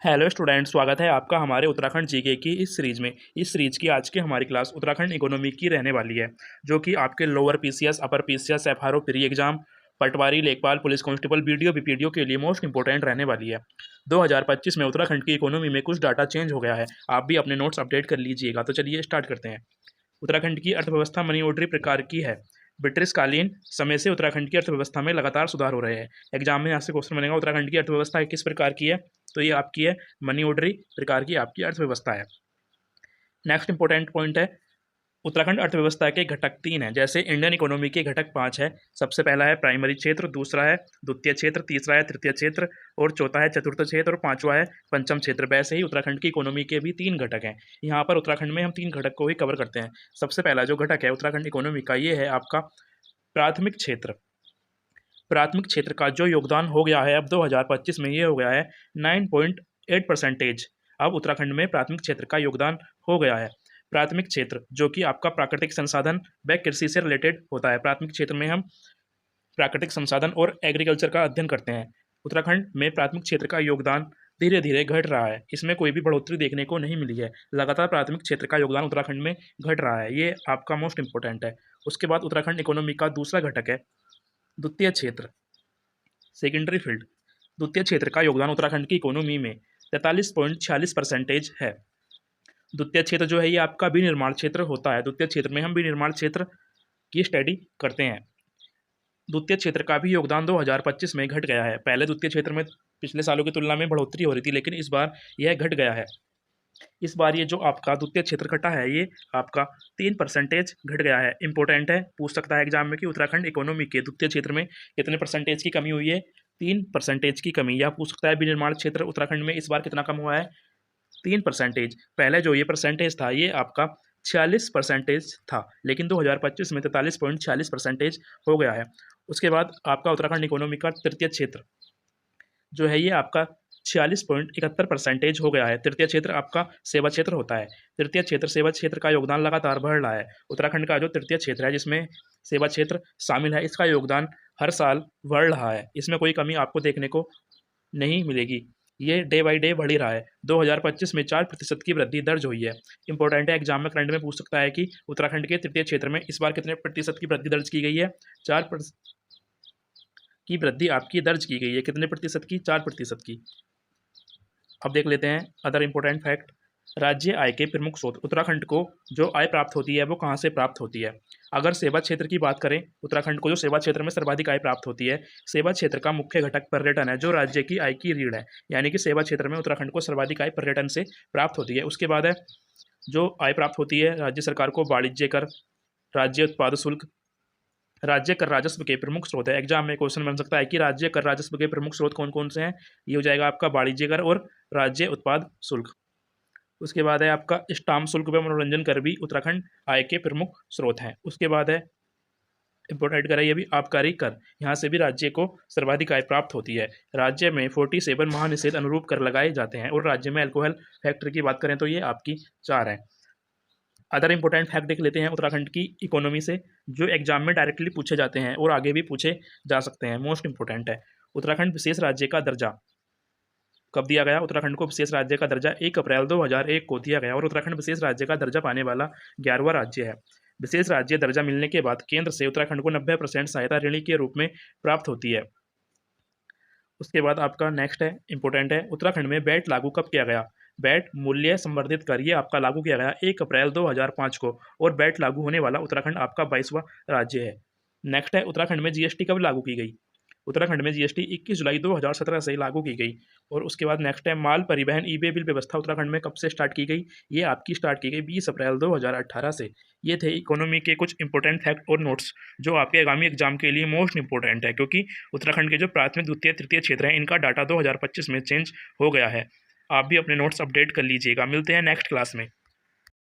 Hello student, स्वागत है आपका हमारे उत्तराखंड जीके की इस सीरीज की आज की हमारी क्लास उत्तराखंड इकोनॉमी की रहने वाली है, जो कि आपके lower PCS, upper PCS, FRO, pre exam, patwari, lekhpal, police constable, BDO, बीपीडीओ के लिए मोस्ट इंपोर्टेंट रहने वाली है। 2025 में उत्तराखंड की इकोनॉमी में कुछ डाटा चेंज हो गया है। आप भी अपने नोट्स अपडेट कर लीजिएगा। तो चलिए स्टार्ट करते हैं। उत्तराखंड की अर्थव्यवस्था मनी ऑर्डरी प्रकार की है। ब्रिटिशकालीन समय से उत्तराखंड की अर्थव्यवस्था में लगातार सुधार हो रहे हैं। एग्जाम में यहाँ से क्वेश्चन बनेगा, उत्तराखंड की अर्थव्यवस्था किस प्रकार की है? तो ये आपकी है मनी ऑर्डरी प्रकार की आपकी अर्थव्यवस्था है। नेक्स्ट इंपॉर्टेंट पॉइंट है, उत्तराखंड अर्थव्यवस्था के घटक 3 हैं, जैसे इंडियन इकोनॉमी के घटक 5 है। सबसे पहला है प्राइमरी क्षेत्र, दूसरा है द्वितीय क्षेत्र, तीसरा है तृतीय क्षेत्र और चौथा है चतुर्थ क्षेत्र और पांचवा है पंचम क्षेत्र। वैसे ही उत्तराखंड की इकोनॉमी के भी 3 घटक हैं। यहाँ पर उत्तराखंड में हम 3 घटक को ही कवर करते हैं। सबसे पहला जो घटक है उत्तराखंड इकोनॉमी का, ये है आपका प्राथमिक क्षेत्र। प्राथमिक क्षेत्र का जो योगदान हो गया है अब 2025 में, ये हो गया है 9.8%। अब उत्तराखंड में प्राथमिक क्षेत्र का योगदान हो गया है। प्राथमिक क्षेत्र जो कि आपका प्राकृतिक संसाधन व कृषि से रिलेटेड होता है। प्राथमिक क्षेत्र में हम प्राकृतिक संसाधन और एग्रीकल्चर का अध्ययन करते हैं। उत्तराखंड में प्राथमिक क्षेत्र का योगदान धीरे धीरे घट रहा है। इसमें कोई भी बढ़ोतरी देखने को नहीं मिली है। लगातार प्राथमिक क्षेत्र का योगदान उत्तराखंड में घट रहा है। ये आपका मोस्ट इंपॉर्टेंट है। उसके बाद उत्तराखंड इकोनॉमी का दूसरा घटक है द्वितीय क्षेत्र, सेकेंडरी फील्ड। द्वितीय क्षेत्र का योगदान उत्तराखंड की इकोनॉमी में 43.46% है। द्वितीय क्षेत्र जो है ये आपका विनिर्माण क्षेत्र होता है। द्वितीय क्षेत्र में हम विनिर्माण क्षेत्र की स्टडी करते हैं। द्वितीय क्षेत्र का भी योगदान 2025 में घट गया है। पहले द्वितीय क्षेत्र में पिछले सालों की तुलना में बढ़ोतरी हो रही थी, लेकिन इस बार यह घट गया है। इस बार ये जो आपका द्वितीय क्षेत्र घटा है, ये आपका 3% घट गया है। इंपॉर्टेंट है, पूछ सकता है एग्जाम में कि उत्तराखंड इकोनॉमी के द्वितीय क्षेत्र में कितने परसेंटेज की कमी हुई है? 3% की कमी। या पूछ सकता है विनिर्माण क्षेत्र उत्तराखंड में इस बार कितना कम हुआ है? 3%। पहले जो ये परसेंटेज था ये आपका 46% था, लेकिन 2025 में 43.46% हो गया है। उसके बाद आपका उत्तराखंड इकोनॉमी का तृतीय क्षेत्र जो है ये आपका 46.71% हो गया है। तृतीय क्षेत्र आपका सेवा क्षेत्र होता है। तृतीय क्षेत्र सेवा क्षेत्र का योगदान लगातार बढ़ रहा है। उत्तराखंड का जो तृतीय क्षेत्र है जिसमें सेवा क्षेत्र शामिल है, इसका योगदान हर साल बढ़ रहा है। इसमें कोई कमी आपको देखने को नहीं मिलेगी। ये डे बाई डे बढ़ ही रहा है। 2025 में 4% की वृद्धि दर्ज हुई है। इंपॉर्टेंट है, एग्जाम में करंट में पूछ सकता है कि उत्तराखंड के तृतीय क्षेत्र में इस बार कितने प्रतिशत की वृद्धि दर्ज की गई है? 4% की वृद्धि आपकी दर्ज की गई है। कितने प्रतिशत की? 4% की। अब देख लेते हैं अदर इंपॉर्टेंट फैक्ट। राज्य आय के प्रमुख स्रोत। उत्तराखंड को जो आय प्राप्त होती है वो कहाँ से प्राप्त होती है? अगर सेवा क्षेत्र की बात करें, उत्तराखंड को जो सेवा क्षेत्र में सर्वाधिक आय प्राप्त होती है, सेवा क्षेत्र का मुख्य घटक पर्यटन है, जो राज्य की आय की रीढ़ है। यानी कि सेवा क्षेत्र में उत्तराखंड को सर्वाधिक आय पर्यटन से प्राप्त होती है। उसके बाद है जो आय प्राप्त होती है राज्य सरकार को वाणिज्य कर, राज्य उत्पाद शुल्क। राज्य कर राजस्व के प्रमुख स्रोत है। एग्जाम में क्वेश्चन बन सकता है कि राज्य कर राजस्व के प्रमुख स्रोत कौन कौन से हैं? ये हो जाएगा आपका वाणिज्य कर और राज्य उत्पाद शुल्क। उसके बाद है आपका स्टाम्प शुल्क व मनोरंजन कर भी उत्तराखंड आय के प्रमुख स्रोत हैं। उसके बाद है इंपोर्टेड कर है ये भी आबकारी कर। यहाँ से भी राज्य को सर्वाधिक आय प्राप्त होती है। राज्य में 47 महानिषेध अनुरूप कर लगाए जाते हैं और राज्य में अल्कोहल फैक्ट्री की बात करें तो ये आपकी 4 है। अदर इंपॉर्टेंट फैक्ट देख लेते हैं उत्तराखंड की इकोनॉमी से, जो एग्जाम में डायरेक्टली पूछे जाते हैं और आगे भी पूछे जा सकते हैं। मोस्ट इंपॉर्टेंट है, उत्तराखंड विशेष राज्य का दर्जा कब दिया गया? उत्तराखंड को विशेष राज्य का दर्जा 1 अप्रैल 2001 को दिया गया और उत्तराखंड विशेष राज्य का दर्जा पाने वाला 11वां राज्य है। विशेष राज्य दर्जा मिलने के बाद केंद्र से उत्तराखंड को 90% सहायता ऋण के रूप में प्राप्त होती है। उसके बाद आपका नेक्स्ट है इंपॉर्टेंट है, उत्तराखंड में वैट लागू कब किया गया? वैट मूल्य संवर्धित कर ये आपका लागू किया गया 1 अप्रैल 2005 को और वैट लागू होने वाला उत्तराखंड आपका 22वां राज्य है। नेक्स्ट है, उत्तराखंड में जीएसटी कब लागू की गई? उत्तराखंड में जीएसटी 21 जुलाई 2017 से लागू की गई। और उसके बाद नेक्स्ट है, माल परिवहन ई वे बिल व्यवस्था उत्तराखंड में कब से स्टार्ट की गई? ये आपकी स्टार्ट की गई 20 अप्रैल 2018 से। ये थे इकोनॉमी के कुछ इंपॉर्टेंट फैक्ट और नोट्स जो आपके आगामी एग्जाम के लिए मोस्ट इंपॉर्टेंट है, क्योंकि उत्तराखंड के जो प्राथमिक द्वितीय तृतीय क्षेत्र हैं इनका डाटा 2025 में चेंज हो गया है। आप भी अपने नोट्स अपडेट कर लीजिएगा। मिलते हैं नेक्स्ट क्लास में।